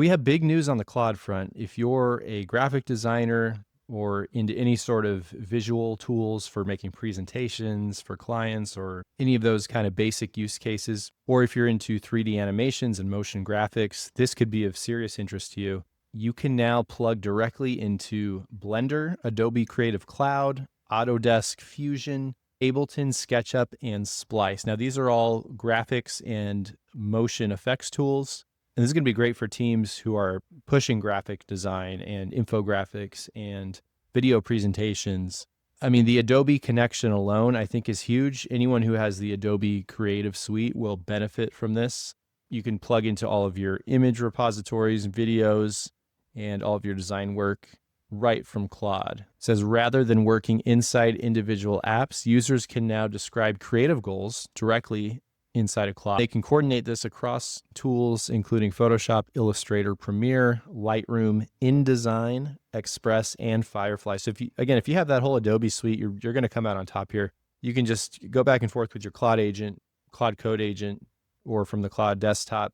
We have big news on the Claude front. If you're a graphic designer or into any sort of visual tools for making presentations for clients or any of those kind of basic use cases, or if you're into 3D animations and motion graphics, this could be of serious interest to you. You can now plug directly into Blender, Adobe Creative Cloud, Autodesk Fusion, Ableton, SketchUp, and Splice. Now, these are all graphics and motion effects tools. And this is going to be great for teams who are pushing graphic design and infographics and video presentations. I mean, the Adobe connection alone, I think, is huge. Anyone who has the Adobe Creative Suite will benefit from this. You can plug into all of your image repositories, videos, and all of your design work right from Claude. It says, rather than working inside individual apps, users can now describe creative goals directly inside of Claude. They can coordinate this across tools, including Photoshop, Illustrator, Premiere, Lightroom, InDesign, Express, and Firefly. So if you have that whole Adobe suite, you're going to come out on top here. You can just go back and forth with your Claude agent, Claude Code agent, or from the Claude desktop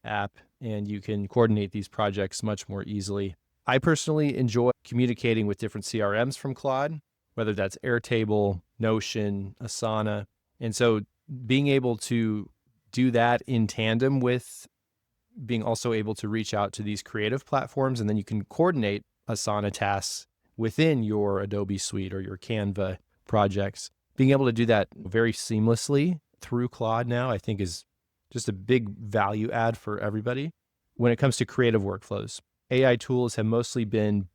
app, and you can coordinate these projects much more easily. I personally enjoy communicating with different CRMs from Claude, whether that's Airtable, Notion, Asana. And so being able to do that in tandem with being also able to reach out to these creative platforms, and then you can coordinate Asana tasks within your Adobe suite or your Canva projects. Being able to do that very seamlessly through Claude now, I think, is just a big value add for everybody. When it comes to creative workflows, AI tools have mostly been,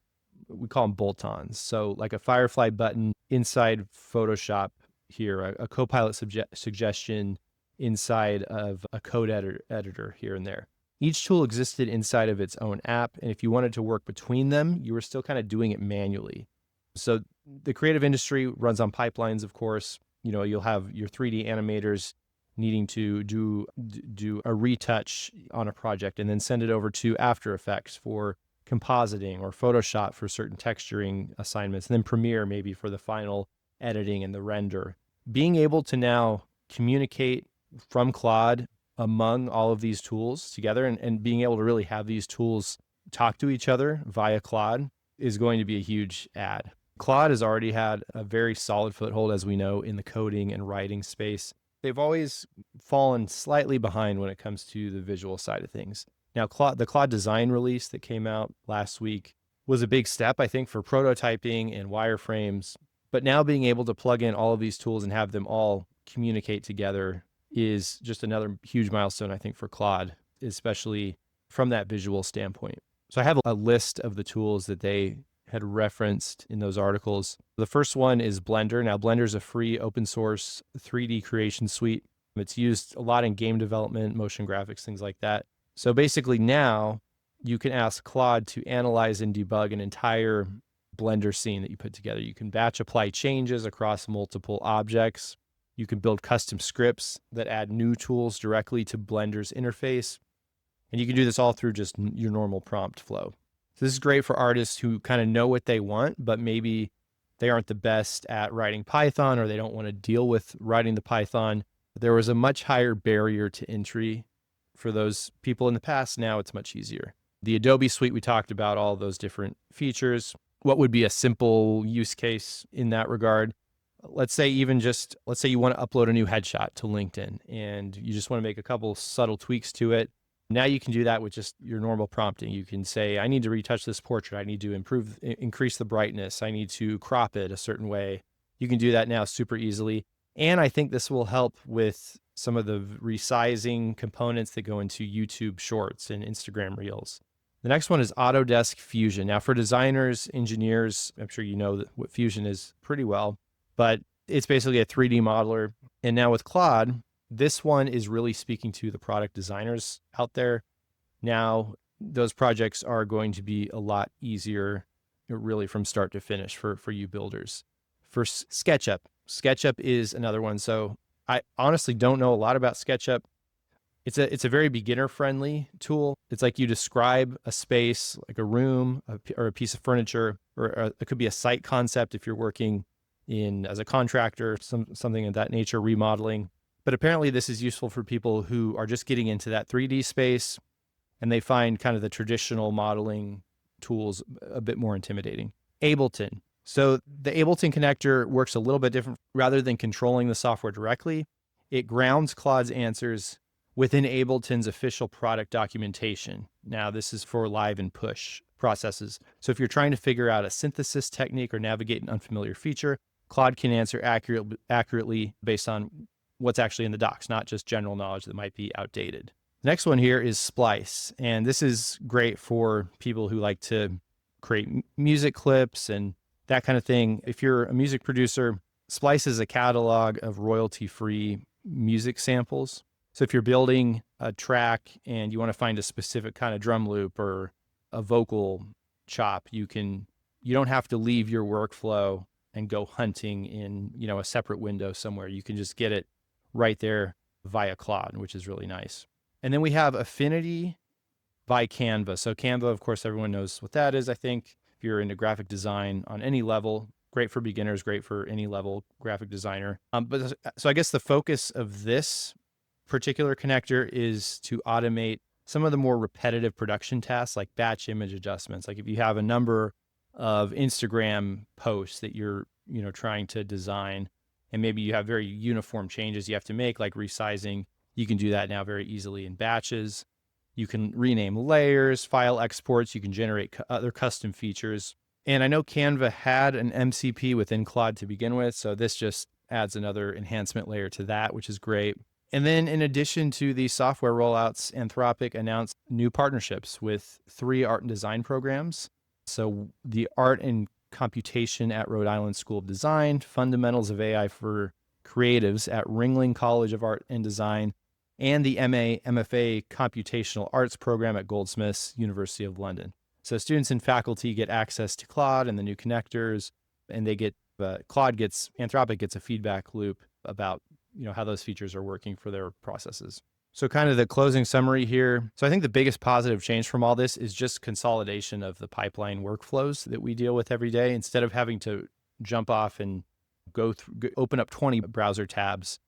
we call them bolt-ons. So like a Firefly button inside Photoshop here, a Copilot suggestion inside of a code editor here and there. Each tool existed inside of its own app, and if you wanted to work between them, you were still kind of doing it manually. So the creative industry runs on pipelines, of course. You'll have your 3D animators needing to do a retouch on a project and then send it over to After Effects for compositing, or Photoshop for certain texturing assignments, and then Premiere maybe for the final editing and the render. Being able to now communicate from Claude among all of these tools together, and being able to really have these tools talk to each other via Claude is going to be a huge add. Claude has already had a very solid foothold, as we know, in the coding and writing space. They've always fallen slightly behind when it comes to the visual side of things. Now, the Claude Design release that came out last week was a big step, I think, for prototyping and wireframes. But now being able to plug in all of these tools and have them all communicate together is just another huge milestone, I think, for Claude, especially from that visual standpoint. So I have a list of the tools that they had referenced in those articles. The first one is Blender. Now, Blender is a free open source 3D creation suite. It's used a lot in game development, motion graphics, things like that. So basically now you can ask Claude to analyze and debug an entire Blender scene that you put together. You can batch apply changes across multiple objects. You can build custom scripts that add new tools directly to Blender's interface. And you can do this all through just your normal prompt flow. So this is great for artists who kind of know what they want, but maybe they aren't the best at writing Python, or they don't want to deal with writing the Python. There was a much higher barrier to entry for those people in the past. Now it's much easier. The Adobe suite, we talked about all those different features. What would be a simple use case in that regard? Let's say you want to upload a new headshot to LinkedIn and you just want to make a couple subtle tweaks to it. Now you can do that with just your normal prompting. You can say, I need to retouch this portrait. I need to increase the brightness. I need to crop it a certain way. You can do that now super easily. And I think this will help with some of the resizing components that go into YouTube Shorts and Instagram Reels. The next one is Autodesk Fusion. Now for designers, engineers, I'm sure you know what Fusion is pretty well, but it's basically a 3D modeler. And now with Claude, this one is really speaking to the product designers out there. Now, those projects are going to be a lot easier, really from start to finish for you builders. For SketchUp, SketchUp is another one. So I honestly don't know a lot about SketchUp. It's a very beginner-friendly tool. It's like you describe a space, like a room or a piece of furniture, or it could be a site concept if you're working as a contractor, something of that nature, remodeling. But apparently this is useful for people who are just getting into that 3D space, and they find kind of the traditional modeling tools a bit more intimidating. Ableton. So the Ableton connector works a little bit different. Rather than controlling the software directly, it grounds Claude's answers within Ableton's official product documentation. Now, this is for live and push processes. So if you're trying to figure out a synthesis technique or navigate an unfamiliar feature, Claude can answer accurately based on what's actually in the docs, not just general knowledge that might be outdated. The next one here is Splice, and this is great for people who like to create music clips and that kind of thing. If you're a music producer, Splice is a catalog of royalty-free music samples. So if you're building a track and you want to find a specific kind of drum loop or a vocal chop, you don't have to leave your workflow and go hunting in, a separate window somewhere. You can just get it right there via Claude, which is really nice. And then we have Affinity by Canva. So Canva, of course, everyone knows what that is, I think. If you're into graphic design on any level, great for beginners, great for any level graphic designer. So I guess the focus of this particular connector is to automate some of the more repetitive production tasks like batch image adjustments. Like if you have a number of Instagram posts that you're, trying to design, and maybe you have very uniform changes you have to make, like resizing, you can do that now very easily in batches. You can rename layers, file exports, you can generate other custom features. And I know Canva had an MCP within Claude to begin with, so this just adds another enhancement layer to that, which is great. And then in addition to these software rollouts, Anthropic announced new partnerships with 3 art and design programs. So the Art and Computation at Rhode Island School of Design, Fundamentals of AI for Creatives at Ringling College of Art and Design, and the MFA Computational Arts program at Goldsmiths, University of London. So students and faculty get access to Claude and the new connectors, and Anthropic gets a feedback loop about how those features are working for their processes. So kind of the closing summary here. So I think the biggest positive change from all this is just consolidation of the pipeline workflows that we deal with every day. Instead of having to jump off and open up 20 browser tabs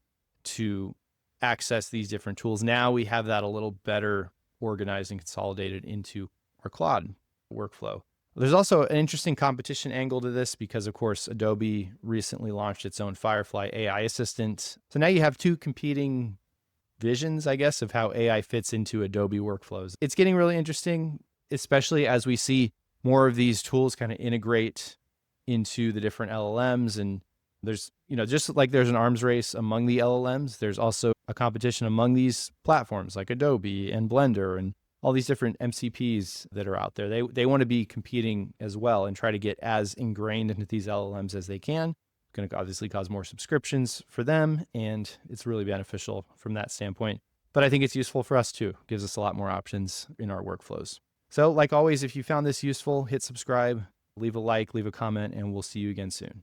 to access these different tools, now we have that a little better organized and consolidated into our Claude workflow. There's also an interesting competition angle to this because, of course, Adobe recently launched its own Firefly AI Assistant. So now you have 2 competing visions, I guess, of how AI fits into Adobe workflows. It's getting really interesting, especially as we see more of these tools kind of integrate into the different LLMs. And there's, just like there's an arms race among the LLMs, there's also a competition among these platforms like Adobe and Blender and all these different MCPs that are out there. They want to be competing as well and try to get as ingrained into these LLMs as they can. It's going to obviously cause more subscriptions for them, and it's really beneficial from that standpoint. But I think it's useful for us too. It gives us a lot more options in our workflows. So like always, if you found this useful, hit subscribe, leave a like, leave a comment, and we'll see you again soon.